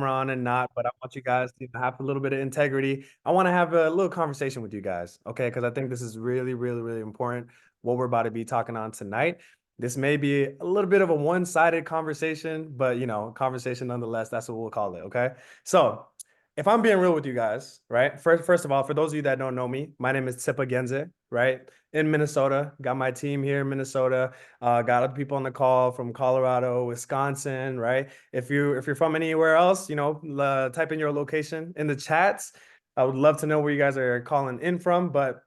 on and not, but I want you guys to have a little bit of integrity. I want to have a little conversation with you guys, okay? Because I think this is really, really, really important what we're about to be talking on tonight. This may be a little bit of a one-sided conversation, but conversation nonetheless. That's what we'll call it, okay? So, if I'm being real with you guys, right? First of all, for those of you that don't know me, my name is TSEPAK, right? In Minnesota, got my team here in Minnesota. Got other people on the call from Colorado, Wisconsin, right? If you're from anywhere else, type in your location in the chats. I would love to know where you guys are calling in from. But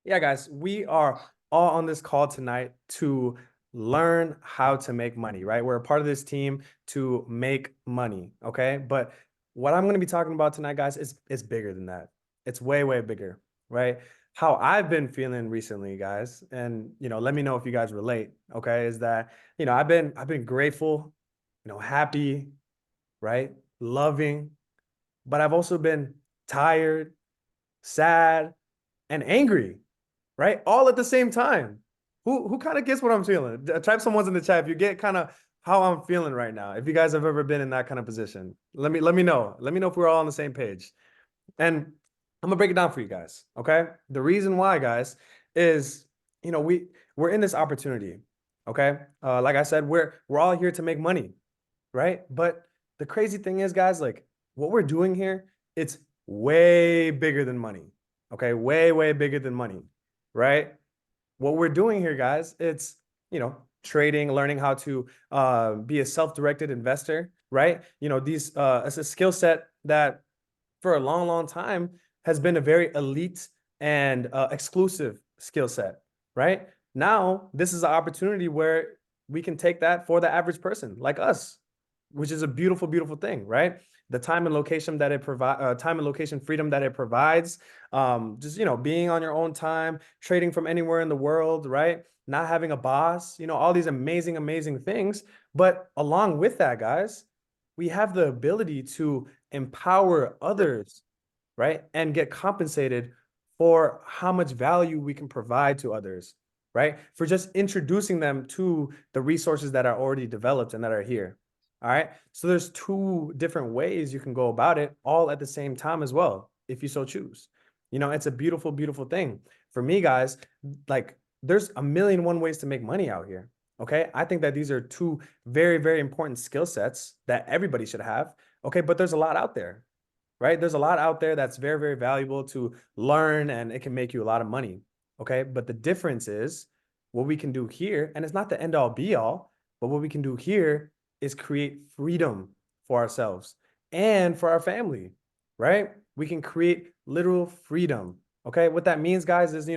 yeah, guys, we are all on this call tonight to learn how to make money, right? We're a part of this team to make money, okay? But what I'm going to be talking about tonight, guys, is bigger than that. It's way, way bigger, right? How I've been feeling recently, guys, and let me know if you guys relate, okay? Is that, I've been grateful, happy, right? Loving, but I've also been tired, sad, and angry, right? All at the same time. Who kind of gets what I'm feeling? Type someone's in the chat if you get kind of how I'm feeling right now. If you guys have ever been in that kind of position, let me know. Let me know if we're all on the same page. And I'm gonna break it down for you guys. Okay. The reason why, guys, is we're in this opportunity. Okay. Like I said, we're all here to make money, right? But the crazy thing is, guys, like what we're doing here, it's way bigger than money. Okay, way, way bigger than money, right? What we're doing here, guys, it's trading, learning how to be a self-directed investor, right? It's a skill set that for a long, long time has been a very elite and exclusive skill set, right? Now, this is an opportunity where we can take that for the average person like us, which is a beautiful, beautiful thing, right? The time and location that it provides, time and location freedom that it provides, just being on your own time, trading from anywhere in the world, right? Not having a boss, all these amazing, amazing things. But along with that, guys, we have the ability to empower others, right? And get compensated for how much value we can provide to others, right? For just introducing them to the resources that are already developed and that are here. All right. So there's two different ways you can go about it all at the same time as well, if you so choose. It's a beautiful, beautiful thing. For me, guys, like there's a million and one ways to make money out here. Okay. I think that these are two very, very important skill sets that everybody should have. Okay. But there's a lot out there, right? There's a lot out there that's very, very valuable to learn and it can make you a lot of money. Okay. But the difference is what we can do here, and it's not the end all be all, but what we can do here is create freedom for ourselves and for our family, right? We can create literal freedom. Okay. What that means, guys, is,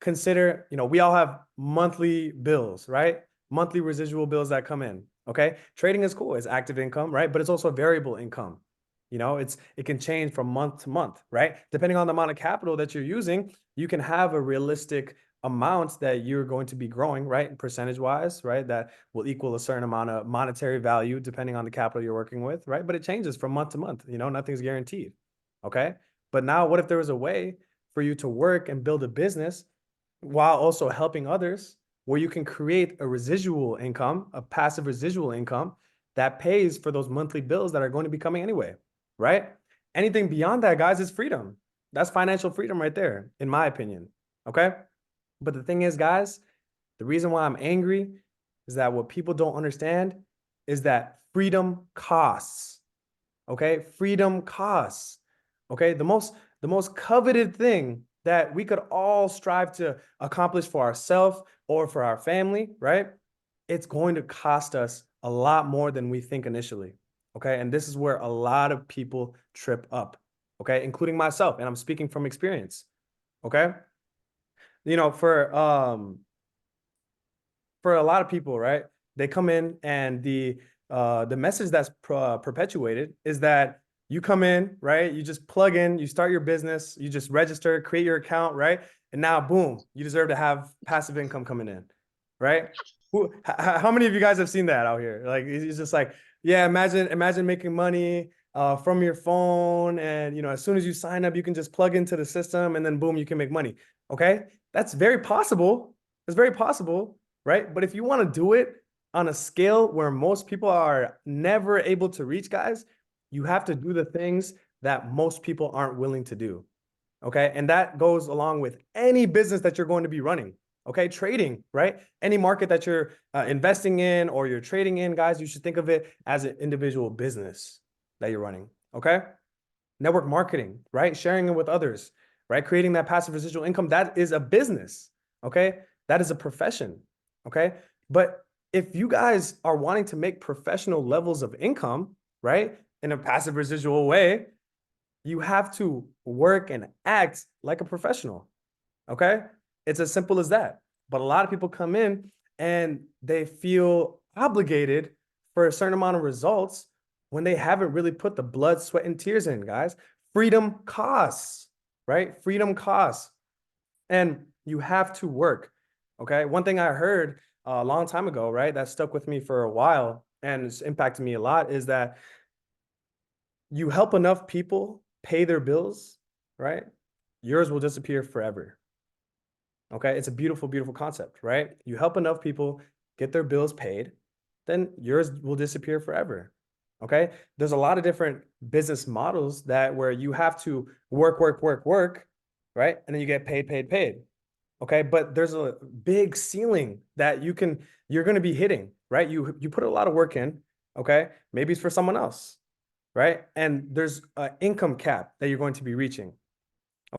consider, we all have monthly bills, right? Monthly residual bills that come in. Okay. Trading is cool. It's active income, right? But it's also variable income. It can change from month to month, right? Depending on the amount of capital that you're using, you can have a realistic amount that you're going to be growing, right? Percentage wise, right? That will equal a certain amount of monetary value depending on the capital you're working with, right? But it changes from month to month, nothing's guaranteed. Okay. But now what if there was a way for you to work and build a business while also helping others where you can create a residual income, a passive residual income that pays for those monthly bills that are going to be coming anyway, right? Anything beyond that, guys, is freedom. That's financial freedom right there, in my opinion. Okay. But the thing is, guys, the reason why I'm angry is that what people don't understand is that freedom costs. Okay. Freedom costs. Okay. The most coveted thing that we could all strive to accomplish for ourselves or for our family, right? It's going to cost us a lot more than we think initially. Okay. And this is where a lot of people trip up. Okay. Including myself. And I'm speaking from experience. Okay. You know, for a lot of people, right? They come in and the message that's perpetuated is that you come in, right? You just plug in, you start your business, you just register, create your account, right? And now, boom, you deserve to have passive income coming in, right? How many of you guys have seen that out here? Like, it's just like, yeah, imagine making money from your phone, and as soon as you sign up, you can just plug into the system, and then boom, you can make money. Okay, that's very possible. It's very possible, right? But if you want to do it on a scale where most people are never able to reach, guys, you have to do the things that most people aren't willing to do. Okay. And that goes along with any business that you're going to be running. Okay. Trading, right? Any market that you're investing in or you're trading in, guys, you should think of it as an individual business that you're running. Okay. Network marketing, right? Sharing it with others, right? Creating that passive residual income. That is a business. Okay. That is a profession. Okay. But if you guys are wanting to make professional levels of income, right, in a passive residual way, you have to work and act like a professional. Okay. It's as simple as that. But a lot of people come in and they feel obligated for a certain amount of results when they haven't really put the blood, sweat, and tears in, guys. Freedom costs, right? Freedom costs. And you have to work. Okay. One thing I heard a long time ago, right, that stuck with me for a while and it's impacted me a lot is that you help enough people pay their bills, right? Yours will disappear forever. Okay. It's a beautiful, beautiful concept, right? You help enough people get their bills paid, then yours will disappear forever. Okay. There's a lot of different business models that where you have to work, work, work, work, right? And then you get paid, paid, paid. Okay. But there's a big ceiling that you're going to be hitting, right? You put a lot of work in. Okay. Maybe it's for someone else, right? And there's an income cap that you're going to be reaching.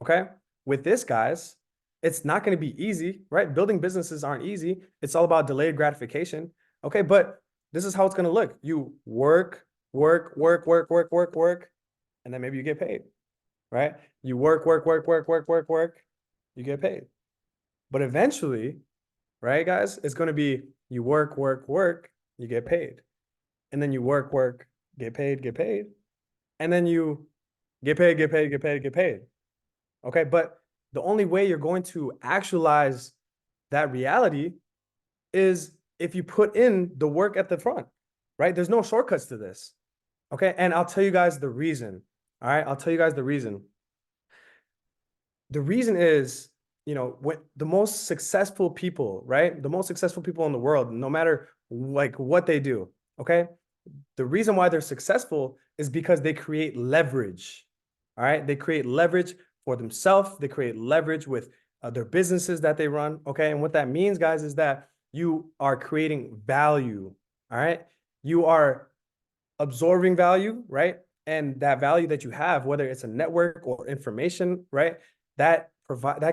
Okay. With this, guys, it's not going to be easy, right? Building businesses aren't easy. It's all about delayed gratification. Okay. But this is how it's going to look. You work, work, work, work, work, work, work, and then maybe you get paid, right? You work, work, work, work, work, work, work, you get paid. But eventually, right, guys, it's going to be you work, work, work, you get paid. And then you work, work, get paid, get paid. And then you get paid, get paid, get paid, get paid. Okay. But the only way you're going to actualize that reality is if you put in the work at the front, right? There's no shortcuts to this. Okay. And I'll tell you guys the reason. All right. I'll tell you guys the reason. The reason is, when the most successful people, right? The most successful people in the world, no matter like what they do, okay? The reason why they're successful is because they create leverage. All right. They create leverage for themselves. They create leverage with their businesses that they run. Okay. And what that means, guys, is that you are creating value. All right. You are absorbing value, right? And that value that you have, whether it's a network or information, right? That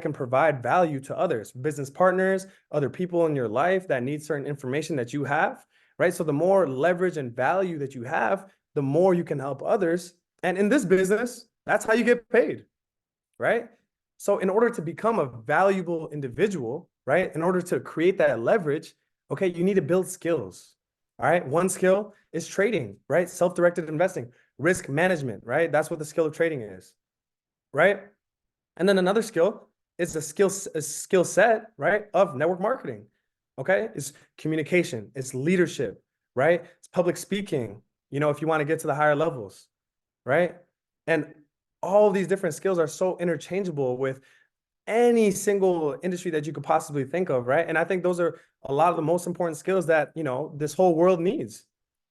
can provide value to others, business partners, other people in your life that need certain information that you have, right? So the more leverage and value that you have, the more you can help others. And in this business, that's how you get paid, right? So in order to become a valuable individual, right? In order to create that leverage, okay, you need to build skills. All right. One skill is trading, right? Self-directed investing, risk management, right? That's what the skill of trading is, right? And then another skill is a skill set, right, of network marketing. Okay. It's communication, it's leadership, right? It's public speaking, if you want to get to the higher levels, right? And all these different skills are so interchangeable with any single industry that you could possibly think of, right? And I think those are a lot of the most important skills that, this whole world needs.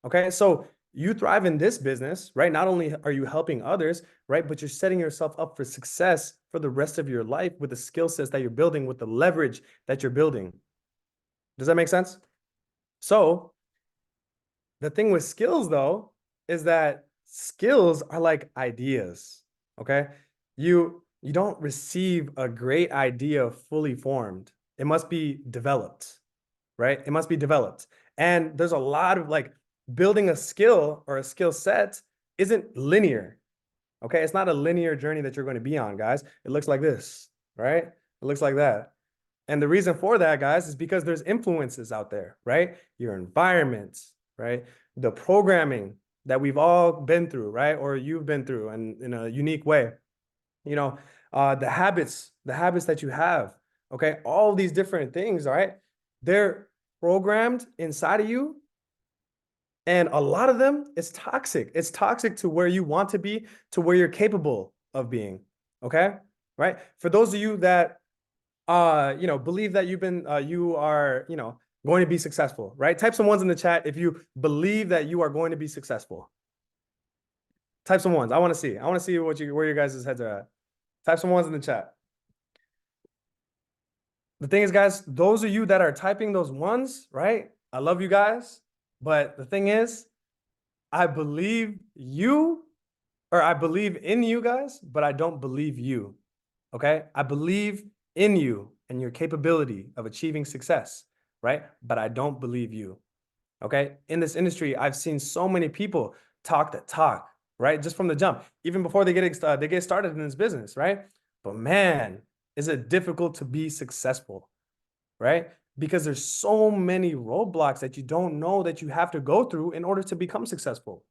Okay. So you thrive in this business, right? Not only are you helping others, right? But you're setting yourself up for success for the rest of your life with the skill sets that you're building, with the leverage that you're building. Does that make sense? So the thing with skills, though, is that skills are like ideas. Okay. You don't receive a great idea fully formed. It must be developed, right? It must be developed. And there's a lot of building a skill or a skill set isn't linear. Okay. It's not a linear journey that you're going to be on, guys. It looks like this, right? It looks like that. And the reason for that, guys, is because there's influences out there, right? Your environment, right? The programming that we've all been through, right? Or you've been through and in a unique way. The habits that you have, okay? All these different things, all right? They're programmed inside of you. And a lot of them is toxic. It's toxic to where you want to be, to where you're capable of being, okay? Right? For those of you that, believe that you are, going to be successful, right? Type some ones in the chat if you believe that you are going to be successful. Type some ones. I want to see. I want to see where your guys' heads are at. Type some ones in the chat. The thing is, guys, those of you that are typing those ones, right? I love you guys. But the thing is, I believe you, or I believe in you guys, but I don't believe you. Okay? I believe in you and your capability of achieving success, right? But I don't believe you. Okay? In this industry, I've seen so many people talk the talk, right? Just from the jump, even before they get started in this business, right? But man, is it difficult to be successful, right? Because there's so many roadblocks that you don't know that you have to go through in order to become successful,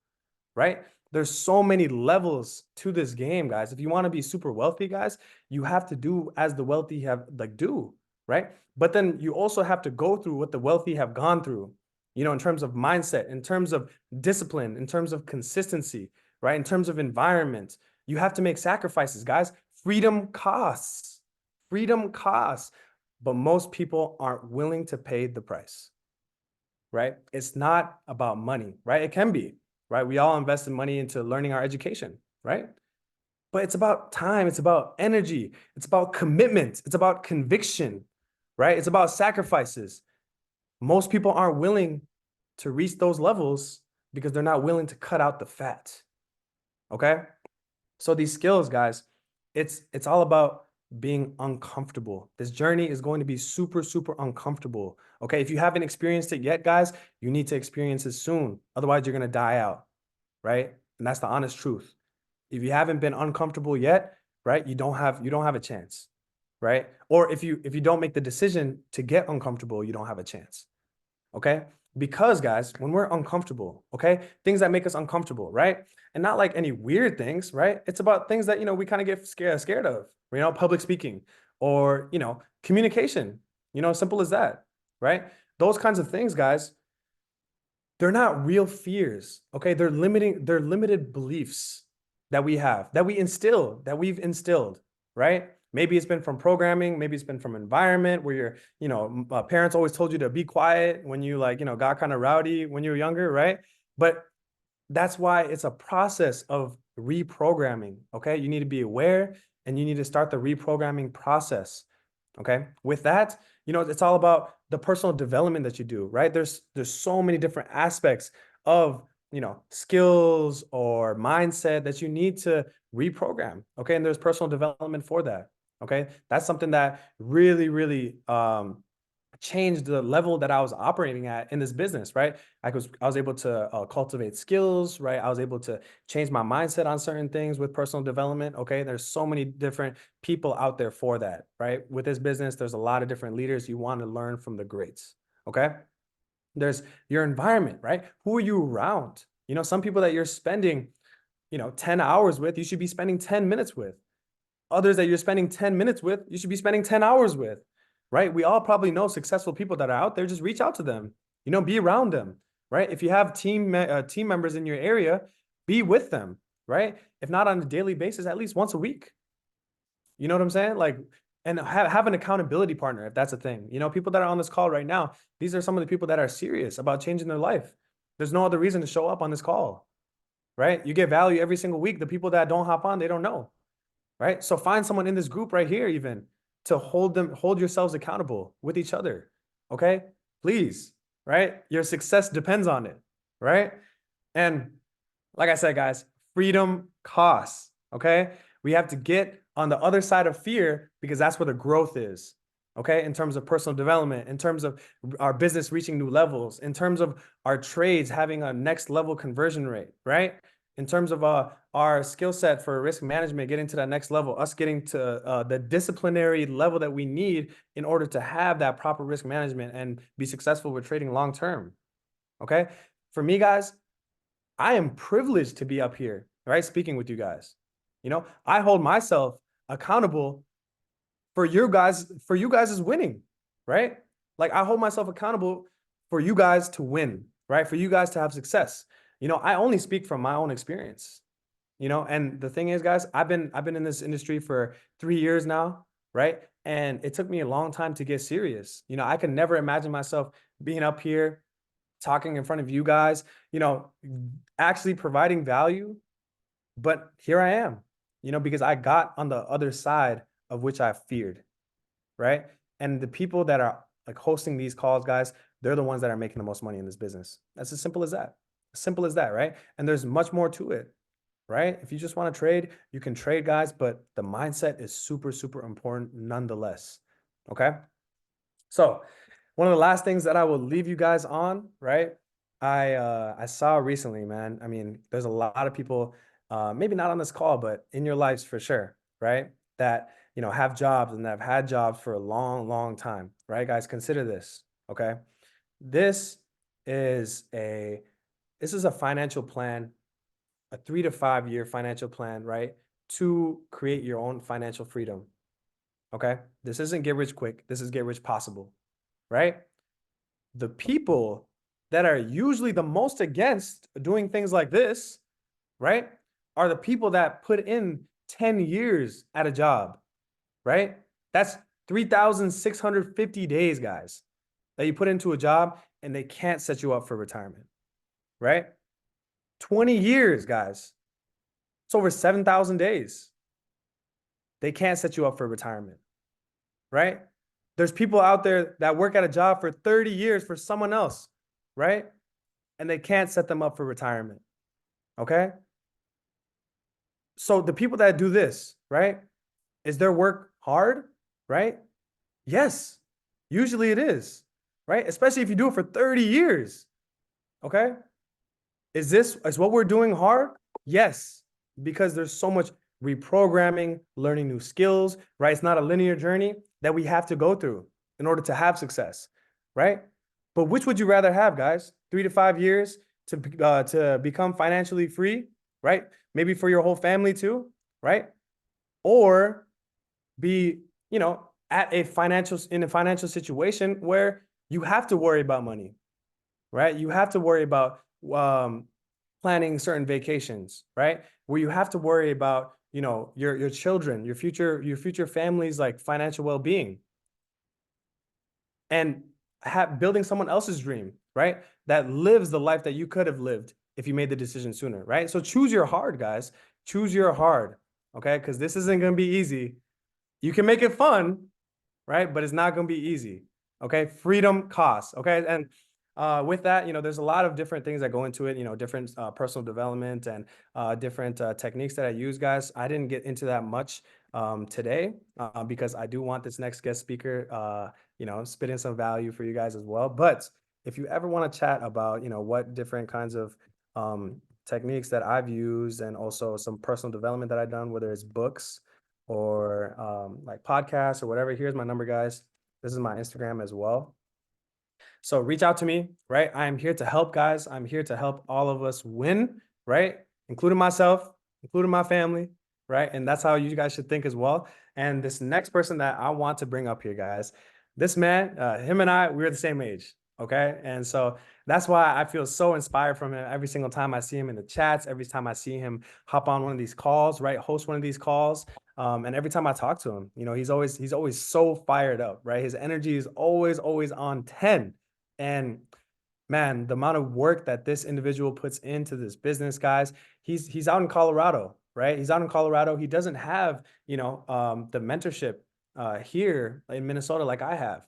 right? There's so many levels to this game, guys. If you want to be super wealthy, guys, you have to do as the wealthy have do, right? But then you also have to go through what the wealthy have gone through, in terms of mindset, in terms of discipline, in terms of consistency, right? In terms of environment, you have to make sacrifices, guys. Freedom costs. Freedom costs. But most people aren't willing to pay the price, right? It's not about money, right? It can be, right? We all invest in money into learning our education, right? But it's about time. It's about energy. It's about commitment. It's about conviction, right? It's about sacrifices. Most people aren't willing to reach those levels because they're not willing to cut out the fat, okay? So these skills, guys, it's all about being uncomfortable. This journey is going to be super, super uncomfortable. Okay. If you haven't experienced it yet, guys, you need to experience it soon. Otherwise, you're going to die out. Right. And that's the honest truth. If you haven't been uncomfortable yet, right, you don't have a chance. Right. Or if you don't make the decision to get uncomfortable, you don't have a chance. Okay. Because guys, when we're uncomfortable, okay, things that make us uncomfortable, right? And not like any weird things, right? It's about things that, we kind of get scared of, public speaking or, communication, simple as that, right? Those kinds of things, guys, they're not real fears, okay? They're limited beliefs that we have, that we've instilled, right? Maybe it's been from programming, maybe it's been from environment where your, parents always told you to be quiet when you got kind of rowdy when you were younger, right? But that's why it's a process of reprogramming, okay? You need to be aware and you need to start the reprogramming process, okay? With that, it's all about the personal development that you do, right? There's so many different aspects of, skills or mindset that you need to reprogram, okay? And there's personal development for that, okay? That's something that really, really changed the level that I was operating at in this business, right? I was able to cultivate skills, right? I was able to change my mindset on certain things with personal development. Okay. There's so many different people out there for that, right? With this business, there's a lot of different leaders. You want to learn from the greats. Okay. There's your environment, right? Who are you around? Some people that you're spending, 10 hours with, you should be spending 10 minutes with. Others that you're spending 10 minutes with, you should be spending 10 hours with, right? We all probably know successful people that are out there. Just reach out to them, be around them, right? If you have team members in your area, be with them, right? If not on a daily basis, at least once a week. You know what I'm saying? Like, and have an accountability partner if that's a thing. People that are on this call right now, these are some of the people that are serious about changing their life. There's no other reason to show up on this call, right? You get value every single week. The people that don't hop on, they don't know. Right? So find someone in this group right here even to hold yourselves accountable with each other. Okay? Please, right? Your success depends on it, right? And like I said, guys, freedom costs, okay? We have to get on the other side of fear because that's where the growth is, okay? In terms of personal development, in terms of our business reaching new levels, in terms of our trades having a next level conversion rate, right? In terms of our skill set for risk management, getting to that next level, us getting to the disciplinary level that we need in order to have that proper risk management and be successful with trading long term. Okay. For me, guys, I am privileged to be up here, right? Speaking with you guys. I hold myself accountable for you guys' winning, right? Like I hold myself accountable for you guys to win, right? For you guys to have success. I only speak from my own experience, and the thing is, guys, I've been in this industry for 3 years now, right? And it took me a long time to get serious. I could never imagine myself being up here talking in front of you guys, actually providing value, But here I am, because I got on the other side of which I feared, right? And the people that are like hosting these calls, guys, they're the ones that are making the most money in this business. That's as simple as that. As simple as that, right? And there's much more to it, right? If you just want to trade, you can trade, guys, but the mindset is super, super important nonetheless. Okay. So one of the last things that I will leave you guys on, right? I saw recently, man. I mean, there's a lot of people, maybe not on this call, but in your lives for sure, right? That have jobs and that have had jobs for a long, long time, right? Guys, consider this, okay? This is a this is a financial plan, a 3 to 5 year financial plan, right? To create your own financial freedom. Okay. This isn't get rich quick. This is get rich possible, right? The people that are usually the most against doing things like this, right, are the people that put in 10 years at a job, right? That's 3,650 days, guys, that you put into a job and they can't set you up for retirement, right? 20 years, guys. It's over 7,000 days. They can't set you up for retirement, right? There's people out there that work at a job for 30 years for someone else, right? And they can't set them up for retirement. Okay. So the people that do this, right? Is their work hard, right? Yes. Usually it is, right? Especially if you do it for 30 years. Okay. Is what we're doing hard? Yes, because there's so much reprogramming, learning new skills, right? It's not a linear journey that we have to go through in order to have success, right? But which would you rather have, guys? 3 to 5 years to become financially free, right? Maybe for your whole family too, right? Or be, at in a financial situation where you have to worry about money, right? You have to worry about planning certain vacations, right? Where you have to worry about, your children, your future family's like financial well-being, and building someone else's dream, right? That lives the life that you could have lived if you made the decision sooner, right? So choose your hard, guys. Choose your hard, okay? Because this isn't gonna be easy. You can make it fun, right? But it's not going to be easy. Okay. Freedom costs. Okay. And with that, there's a lot of different things that go into it, different personal development and different techniques that I use, guys. I didn't get into that much today because I do want this next guest speaker, spit in some value for you guys as well. But if you ever want to chat about, what different kinds of techniques that I've used and also some personal development that I've done, whether it's books, or like podcasts or whatever, here's my number, guys. This is my Instagram as well. So reach out to me, right? I am here to help, guys. I'm here to help all of us win, right? Including myself, including my family, right? And that's how you guys should think as well. And this next person that I want to bring up here, guys, this man, him and I, we're the same age. Okay. And so that's why I feel so inspired from him every single time I see him in the chats, every time I see him hop on one of these calls, right? Host one of these calls. And every time I talk to him, he's always so fired up, right? His energy is always on 10. And man, the amount of work that this individual puts into this business, guys, he's out in Colorado, right? He's out in Colorado. He doesn't have, the mentorship here in Minnesota like I have,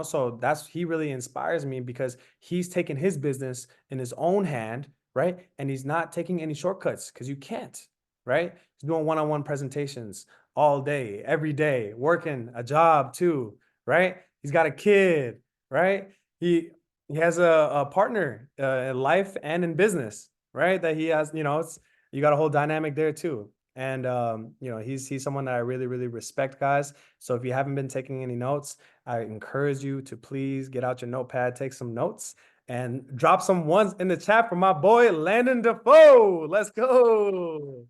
so he really inspires me because he's taking his business in his own hand, right? And he's not taking any shortcuts because you can't, right? He's doing one-on-one presentations all day, every day, working a job too, right? He's got a kid, right? He has a partner in life and in business, right? That he has, you got a whole dynamic there too. And he's someone that I really, really respect, guys. So if you haven't been taking any notes, I encourage you to please get out your notepad, take some notes, and drop some ones in the chat for my boy Landon DEFOE. Let's go.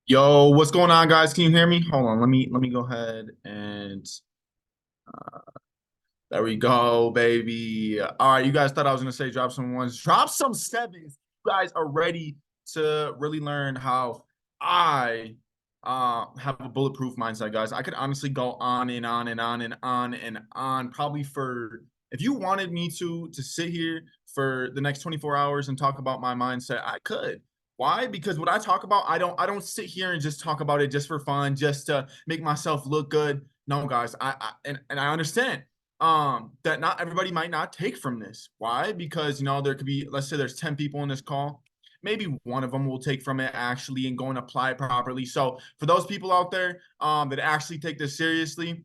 Yo, what's going on, guys? Can you hear me? Hold on, let me go ahead and there we go, baby. All right, you guys thought I was gonna say drop some ones, drop some sevens. You guys are ready to really learn how I have a bulletproof mindset, guys. I could honestly go on and on and on and on and on, probably for if you wanted me to sit here for the next 24 hours and talk about my mindset, I could. Why? Because what I talk about, I don't sit here and just talk about it just for fun, just to make myself look good. No, guys, and I understand that not everybody might not take from this. Why? Because there could be, let's say there's 10 people in this call. Maybe one of them will take from it actually and go and apply it properly. So for those people out there that actually take this seriously,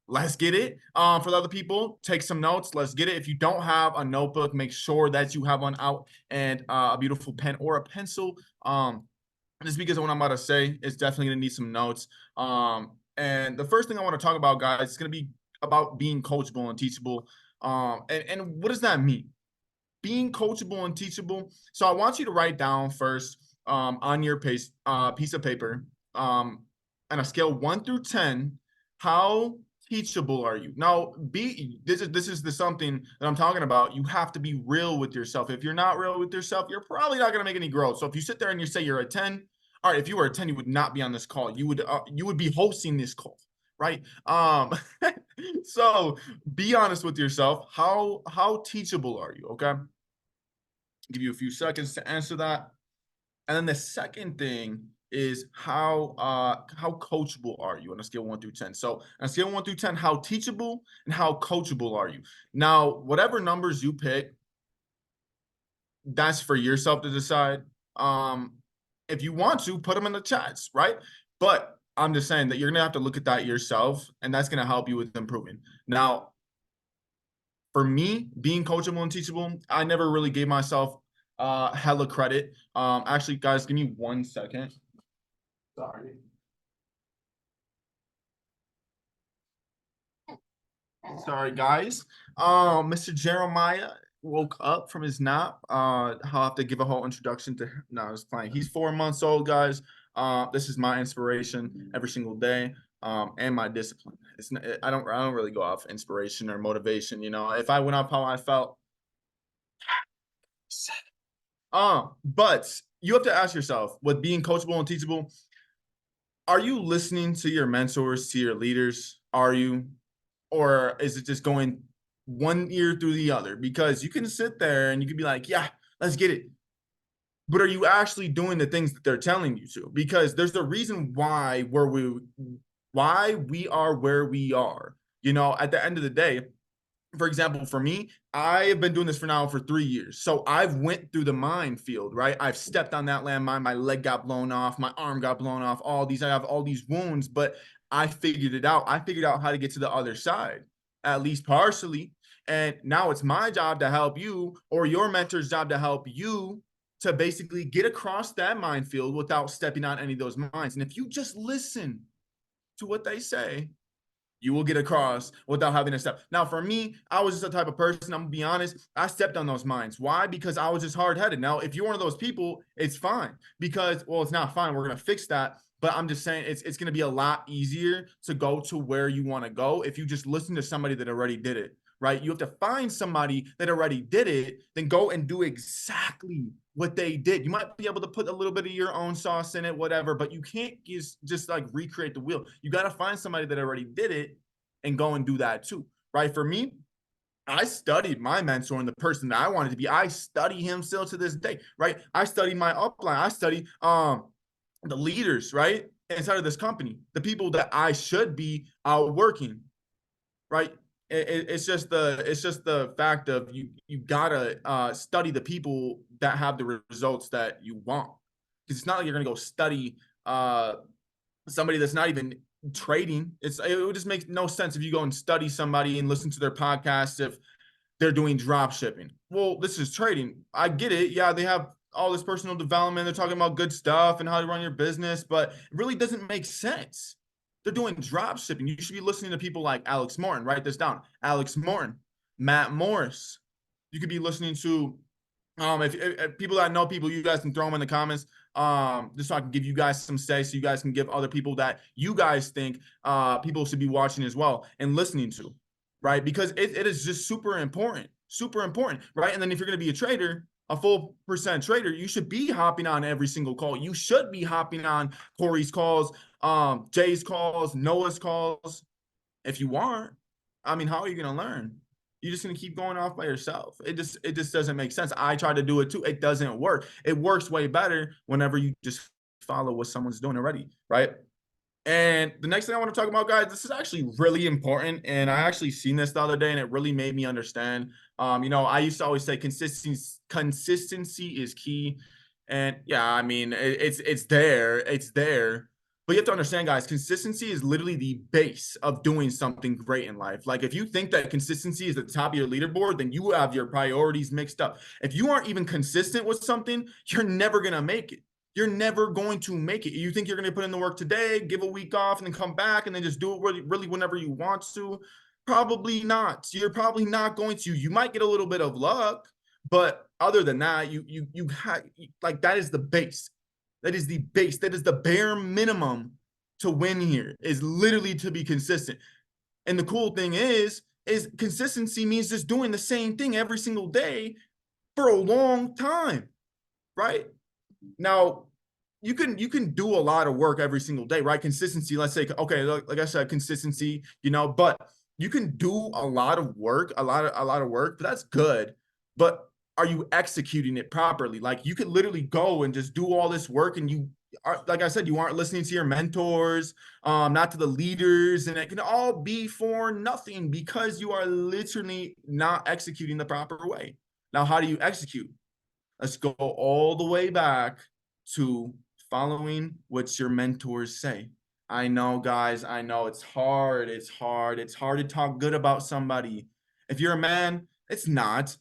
let's get it. For the other people, take some notes. Let's get it. If you don't have a notebook, make sure that you have one out and a beautiful pen or a pencil. Just because of what I'm about to say, it's definitely gonna need some notes. And the first thing I want to talk about, guys, is gonna be about being coachable and teachable. And what does that mean? Being coachable and teachable. So I want you to write down first on your piece of paper on a scale 1 through 10, how teachable are you? Now, this is the something that I'm talking about. You have to be real with yourself. If you're not real with yourself, you're probably not going to make any growth. So if you sit there and you say you're a 10, all right, if you were a 10, you would not be on this call. You would be hosting this call, right? So be honest with yourself. How teachable are you? Okay. Give you a few seconds to answer that. And then the second thing is how coachable are you on a scale 1 through 10? So on a scale 1 through 10, how teachable and how coachable are you? Now, whatever numbers you pick, that's for yourself to decide. If you want to, put them in the chats, right? But I'm just saying that you're gonna have to look at that yourself, and that's gonna help you with improving. Now, for me, being coachable and teachable, I never really gave myself hella credit. Actually, guys, give me 1 second. Sorry. Sorry, guys. Mr. Jeremiah woke up from his nap. I'll have to give a whole introduction to him. No, I was playing. He's 4 months old, guys. This is my inspiration every single day. And my discipline. I don't really go off inspiration or motivation. If I went off how I felt, but you have to ask yourself, with being coachable and teachable, are you listening to your mentors, to your leaders? Are you? Or is it just going one ear through the other? Because you can sit there and you can be like, yeah, let's get it. But are you actually doing the things that they're telling you to? Because there's a reason why we are where we are. At the end of the day, for example, for me, I have been doing this for 3 years. So I've went through the minefield, right? I've stepped on that landmine. My leg got blown off. My arm got blown off. I have all these wounds, but I figured it out. I figured out how to get to the other side, at least partially. And now it's my job to help you, or your mentor's job to help you, to basically get across that minefield without stepping on any of those mines. And if you just listen to what they say, you will get across without having to step. Now, for me, I was just the type of person, I'm gonna be honest, I stepped on those mines. Why? Because I was just hard-headed. Now, if you're one of those people, it's fine. Because, well, it's not fine. We're gonna fix that. But I'm just saying it's gonna be a lot easier to go to where you want to go if you just listen to somebody that already did it, right? You have to find somebody that already did it, then go and do exactly what they did. You might be able to put a little bit of your own sauce in it, whatever, but you can't just like recreate the wheel. You got to find somebody that already did it and go and do that too, right? For me, I studied my mentor and the person that I wanted to be. I study him still to this day, right? I studied my upline. I study the leaders, right, inside of this company, the people that I should be outworking, right? It's just the fact of you gotta study the people that have the results that you want. Because it's not like you're gonna go study somebody that's not even trading. It would just make no sense if you go and study somebody and listen to their podcast if they're doing drop shipping. Well, this is trading. I get it. Yeah, they have all this personal development. They're talking about good stuff and how to run your business, but it really doesn't make sense. They're doing drop shipping. You should be listening to people like Alex Morton. Write this down. Alex Morton, Matt Morris. You could be listening to if people that know people, you guys can throw them in the comments. Just so I can give you guys some say, so you guys can give other people that you guys think people should be watching as well and listening to, right? Because it is just super important, right? And then if you're going to be a trader, a full percent trader, you should be hopping on every single call. You should be hopping on Corey's calls, Jay's calls, Noah's calls. If you aren't, I mean, how are you going to learn? You're just gonna keep going off by yourself. It just doesn't make sense. I try to do it too. It doesn't work. It works way better whenever you just follow what someone's doing already, right? And the next thing I want to talk about, guys, this is actually really important. And I actually seen this the other day, and it really made me understand. I used to always say consistency is key. And yeah, I mean, it's there, it's there. But you have to understand, guys, consistency is literally the base of doing something great in life. Like if you think that consistency is the top of your leaderboard, then you have your priorities mixed up. If you aren't even consistent with something, you're never gonna make it. You're never going to make it. You think you're going to put in the work today, give a week off, and then come back and then just do it really whenever you want to? Probably not. You're probably not going to. You might get a little bit of luck, but other than that, you like that is the base. That is the base. That is the bare minimum to win here. Is literally to be consistent. And the cool thing is consistency means just doing the same thing every single day for a long time, right? Now, you can do a lot of work every single day, right? Consistency, let's say, okay, like I said, consistency, but you can do a lot of work, a lot of work, but that's good. But are you executing it properly? Like you could literally go and just do all this work and you are, like I said, you aren't listening to your mentors, not to the leaders, and it can all be for nothing because you are literally not executing the proper way. Now, how do you execute? Let's go all the way back to following what your mentors say. I know, guys, I know it's hard. It's hard. It's hard to talk good about somebody. If you're a man, it's not.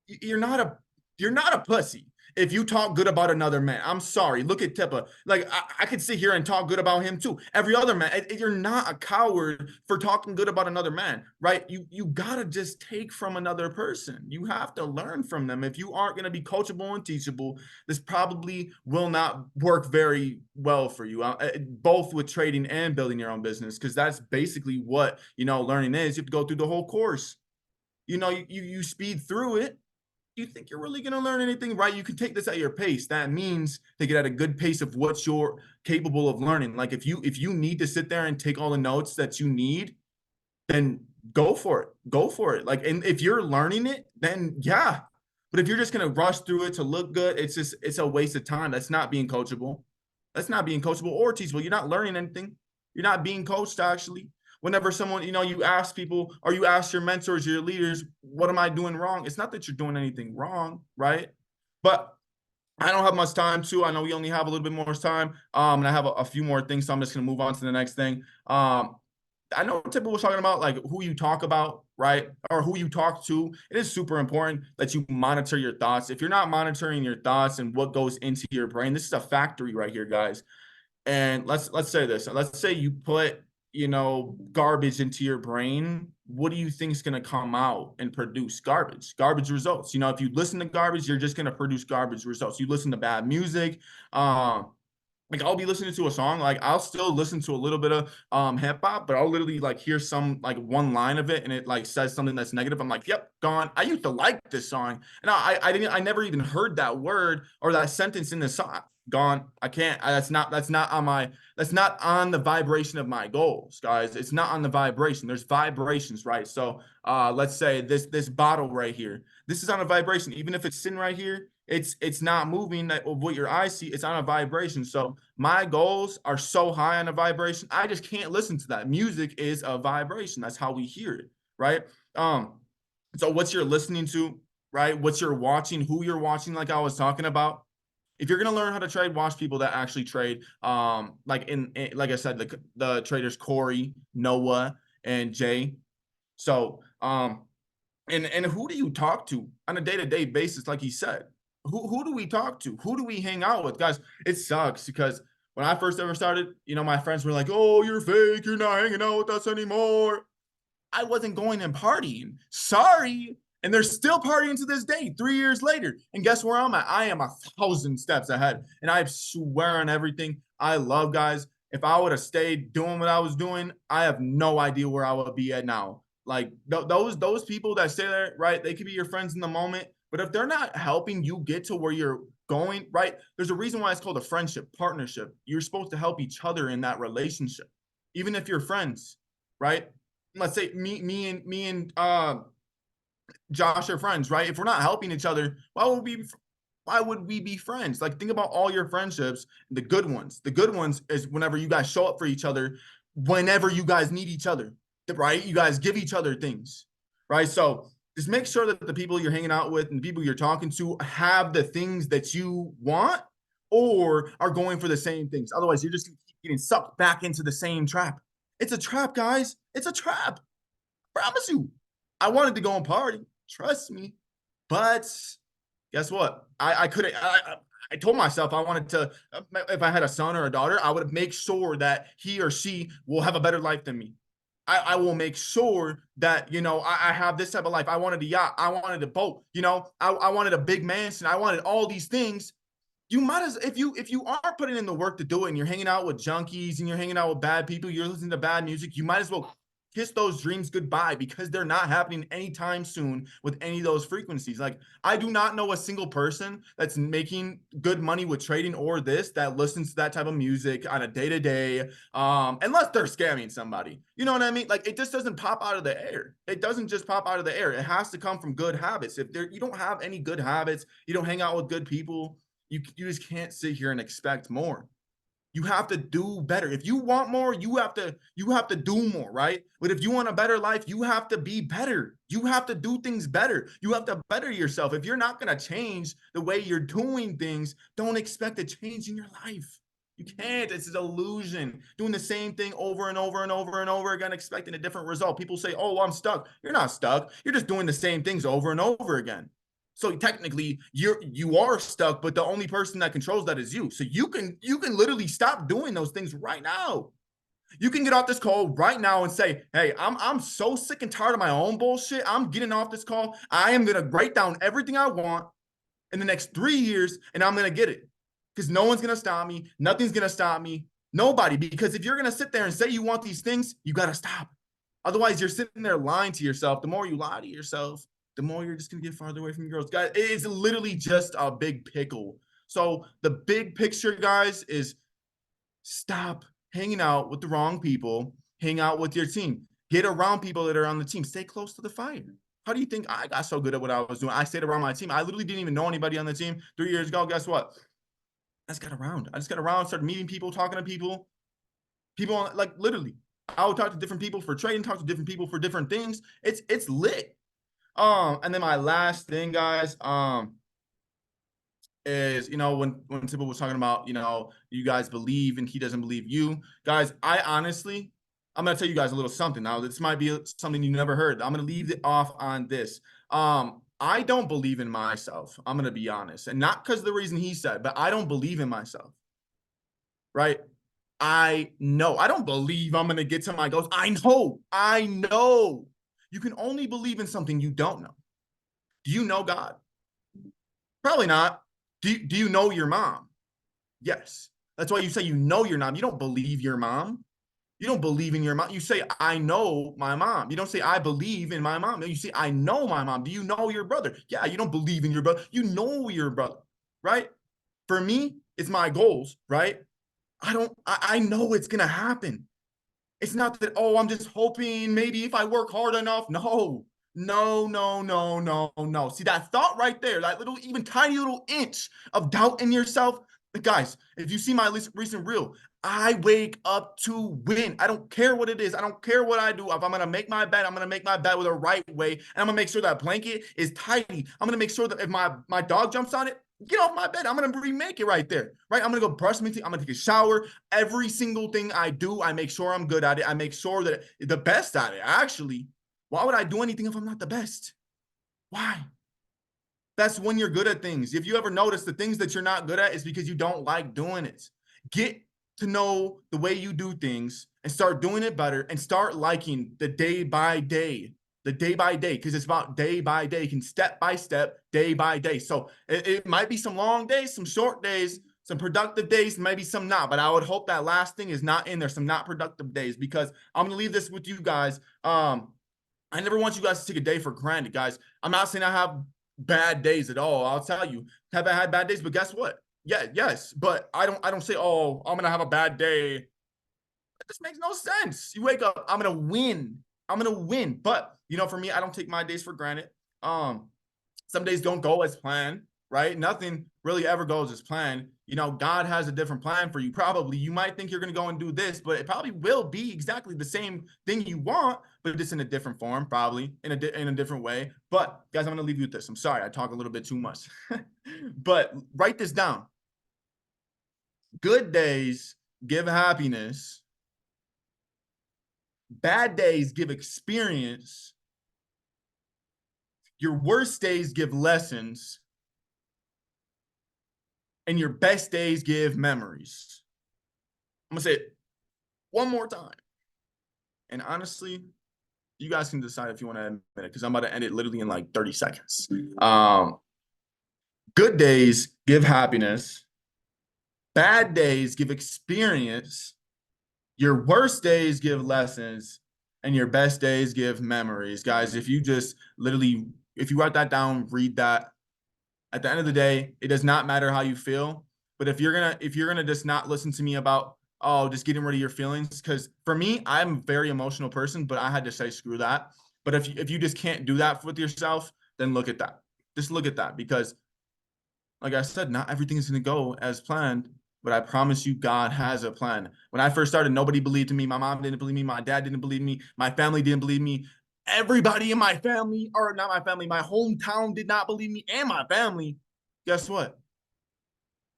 You're not a you're not a pussy. If you talk good about another man, I'm sorry. Look at Tippa. Like I could sit here and talk good about him too. Every other man, you're not a coward for talking good about another man, right? You gotta just take from another person. You have to learn from them. If you aren't gonna be coachable and teachable, this probably will not work very well for you. Both with trading and building your own business, because that's basically what learning is. You have to go through the whole course. You speed through it. You think you're really going to learn anything, right? You can take this at your pace. That means take it at a good pace of what you're capable of learning. Like if you need to sit there and take all the notes that you need, then go for it. Go for it. Like, and if you're learning it, then yeah. But if you're just going to rush through it to look good, it's a waste of time. That's not being coachable. That's not being coachable or teachable. You're not learning anything. You're not being coached actually. Whenever someone, you ask people or you ask your mentors, your leaders, what am I doing wrong? It's not that you're doing anything wrong, right? But I don't have much time too. I know we only have a little bit more time. And I have a few more things, so I'm just gonna move on to the next thing. I know Tipper was talking about like who you talk about, right? Or who you talk to. It is super important that you monitor your thoughts. If you're not monitoring your thoughts and what goes into your brain, this is a factory right here, guys. And let's say this. Let's say you put, garbage into your brain. What do you think is going to come out and produce garbage results? If you listen to garbage, you're just going to produce garbage results. You listen to bad music, like I'll be listening to a song, like I'll still listen to a little bit of hip hop, but I'll literally like hear some like one line of it and it like says something that's negative. I'm like, yep, gone. I used to like this song. And I never even heard that word or that sentence in the song. Gone. I can't. That's not on the vibration of my goals, guys. It's not on the vibration. There's vibrations, right? So let's say this bottle right here. This is on a vibration. Even if it's sitting right here, it's not moving of what your eyes see. It's on a vibration. So my goals are so high on a vibration, I just can't listen to that. Music is a vibration. That's how we hear it, right? So what you're listening to, right? What you're watching, who you're watching, like I was talking about. If you're gonna learn how to trade, watch people that actually trade. Like I said, the traders Corey, Noah, and Jay. So and who do you talk to on a day-to-day basis? Like he said, who do we talk to? Who do we hang out with? Guys, it sucks because when I first ever started, my friends were like, oh, you're fake, you're not hanging out with us anymore. I wasn't going and partying. Sorry. And they're still partying to this day, 3 years later. And guess where I'm at? I am 1,000 steps ahead. And I swear on everything. I love guys. If I would have stayed doing what I was doing, I have no idea where I would be at now. Like those people that stay there, right? They could be your friends in the moment, but if they're not helping you get to where you're going, right? There's a reason why it's called a friendship, partnership. You're supposed to help each other in that relationship, even if you're friends, right? Let's say me and Josh are friends, right? If we're not helping each other, why would we be friends? Like, think about all your friendships, the good ones. The good ones is whenever you guys show up for each other, whenever you guys need each other, right? You guys give each other things, right? So just make sure that the people you're hanging out with and the people you're talking to have the things that you want or are going for the same things. Otherwise, you're just gonna keep getting sucked back into the same trap. It's a trap, guys. It's a trap. Promise you. I wanted to go and party. Trust me. But guess what? I couldn't. I told myself I wanted to. If I had a son or a daughter, I would make sure that he or she will have a better life than me. I will make sure that I have this type of life. I wanted a yacht. I wanted a boat. I wanted a big mansion. I wanted all these things. You might as if you are putting in the work to do it, and you're hanging out with junkies and you're hanging out with bad people, you're listening to bad music. You might as well kiss those dreams goodbye because they're not happening anytime soon with any of those frequencies. Like, I do not know a single person that's making good money with trading or this that listens to that type of music on a day-to-day, unless they're scamming somebody. You know what I mean? Like, it just doesn't pop out of the air. It doesn't just pop out of the air. It has to come from good habits. If you don't have any good habits, you don't hang out with good people, you just can't sit here and expect more. You have to do better. If you want more, you have to do more, right? But if you want a better life, you have to be better. You have to do things better. You have to better yourself. If you're not going to change the way you're doing things, don't expect a change in your life. You can't. It's an illusion. Doing the same thing over and over and over and over again, expecting a different result. People say, "Oh, I'm stuck." You're not stuck. You're just doing the same things over and over again. So technically, you are stuck, but the only person that controls that is you. So you can literally stop doing those things right now. You can get off this call right now and say, "Hey, I'm so sick and tired of my own bullshit. I'm getting off this call. I am gonna write down everything I want in the next 3 years, and I'm gonna get it. Because no one's gonna stop me. Nothing's gonna stop me. Nobody. Because if you're gonna sit there and say you want these things, you gotta stop. Otherwise, you're sitting there lying to yourself. The more you lie to yourself, the more you're just gonna get farther away from your girls. Guys, it's literally just a big pickle. So the big picture, guys, is stop hanging out with the wrong people. Hang out with your team. Get around people that are on the team. Stay close to the fire. How do you think I got so good at what I was doing? I stayed around my team. I literally didn't even know anybody on the team 3 years ago. Guess what? I just got around. I just got around, started meeting people, talking to people. People, like, literally, I would talk to different people for trading, talk to different people for different things. It's lit. And then my last thing, guys, is when Tibble was talking about, you guys believe and he doesn't believe you. Guys, I'm gonna tell you guys a little something. Now, this might be something you never heard. I'm gonna leave it off on this. I don't believe in myself. I'm gonna be honest. And not because of the reason he said, but I don't believe in myself. Right? I know. I don't believe I'm gonna get to my goals. I know. You can only believe in something you don't know. Do you know God? Probably not. Do you know your mom? Yes. That's why you say you know your mom. You don't believe your mom. You don't believe in your mom. You say, "I know my mom." You don't say, "I believe in my mom." You say, "I know my mom." Do you know your brother? Yeah, you don't believe in your brother. You know your brother, right? For me, it's my goals, right? I know it's gonna happen. It's not that, "Oh, I'm just hoping maybe if I work hard enough." No, no, no, no, no, no. See that thought right there, that little, even tiny little inch of doubt in yourself. Guys, if you see my recent reel, I wake up to win. I don't care what it is. I don't care what I do. If I'm gonna make my bed, I'm gonna make my bed with the right way, and I'm gonna make sure that blanket is tidy. I'm gonna make sure that if my dog jumps on it, get off my bed. I'm gonna remake it right there, right? I'm gonna go brush my teeth. I'm gonna take a shower. Every single thing I do, I make sure I'm good at it. I make sure that the best at it. Actually, why would I do anything if I'm not the best? Why? That's when you're good at things. If you ever notice the things that you're not good at is because you don't like doing it. Get to know the way you do things and start doing it better and start liking the day by day, because it's about day by day, can step by step, day by day. So it might be some long days, some short days, some productive days, maybe some not, but I would hope that last thing is not in there, some not productive days, because I'm going to leave this with you guys. I never want you guys to take a day for granted, guys. I'm not saying I have bad days at all. I'll tell you, have I had bad days? But guess what? Yeah, yes. But I don't say, "Oh, I'm gonna have a bad day." It just makes no sense. You wake up, I'm gonna win. I'm gonna win. But for me, I don't take my days for granted. Some days don't go as planned, right? Nothing really ever goes as planned. You know, God has a different plan for you. Probably you might think you're going to go and do this, but it probably will be exactly the same thing you want, but just in a different form, probably in a different way. But guys, I'm going to leave you with this. I'm sorry, I talk a little bit too much, but write this down. Good days give happiness. Bad days give experience. Your worst days give lessons. And your best days give memories. I'm going to say it one more time. And honestly, you guys can decide if you want to admit it, because I'm about to end it literally in like 30 seconds. Good days give happiness. Bad days give experience. Your worst days give lessons. And your best days give memories. Guys, if you just literally, if you write that down, read that. At the end of the day, it does not matter how you feel. But if you're gonna just not listen to me about, oh, just getting rid of your feelings, because for me, I'm a very emotional person, but I had to say screw that. But if you just can't do that with yourself, then look at that. Just look at that, because like I said, not everything is gonna go as planned. But I promise you, God has a plan. When I first started, nobody believed in me. My mom didn't believe me. My dad didn't believe me. My family didn't believe me. Everybody in my family, or not my family, my hometown did not believe me, and my family. Guess what?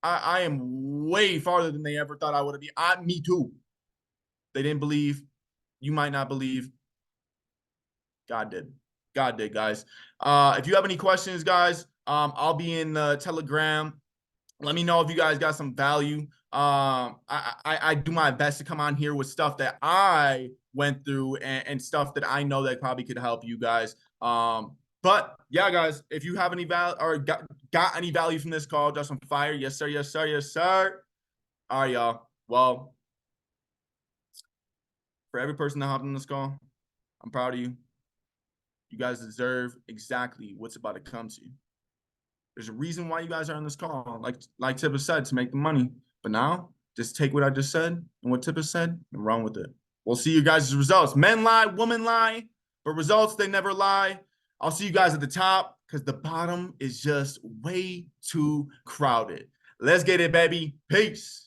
I am way farther than they ever thought I would be. Me too. They didn't believe. You might not believe. God did. God did, guys. If you have any questions, guys, I'll be in the Telegram. Let me know if you guys got some value. I do my best to come on here with stuff that I went through and stuff that I know that probably could help you guys. But yeah, guys, if you have any value or got any value from this call, just on fire. Yes, sir. Yes, sir. Yes, sir. All right, y'all. Well, for every person that hopped on this call, I'm proud of you. You guys deserve exactly what's about to come to you. There's a reason why you guys are on this call, like Tipper said, to make the money. But now, just take what I just said and what Tipper said and run with it. We'll see you guys' results. Men lie, women lie, but results, they never lie. I'll see you guys at the top, because the bottom is just way too crowded. Let's get it, baby. Peace.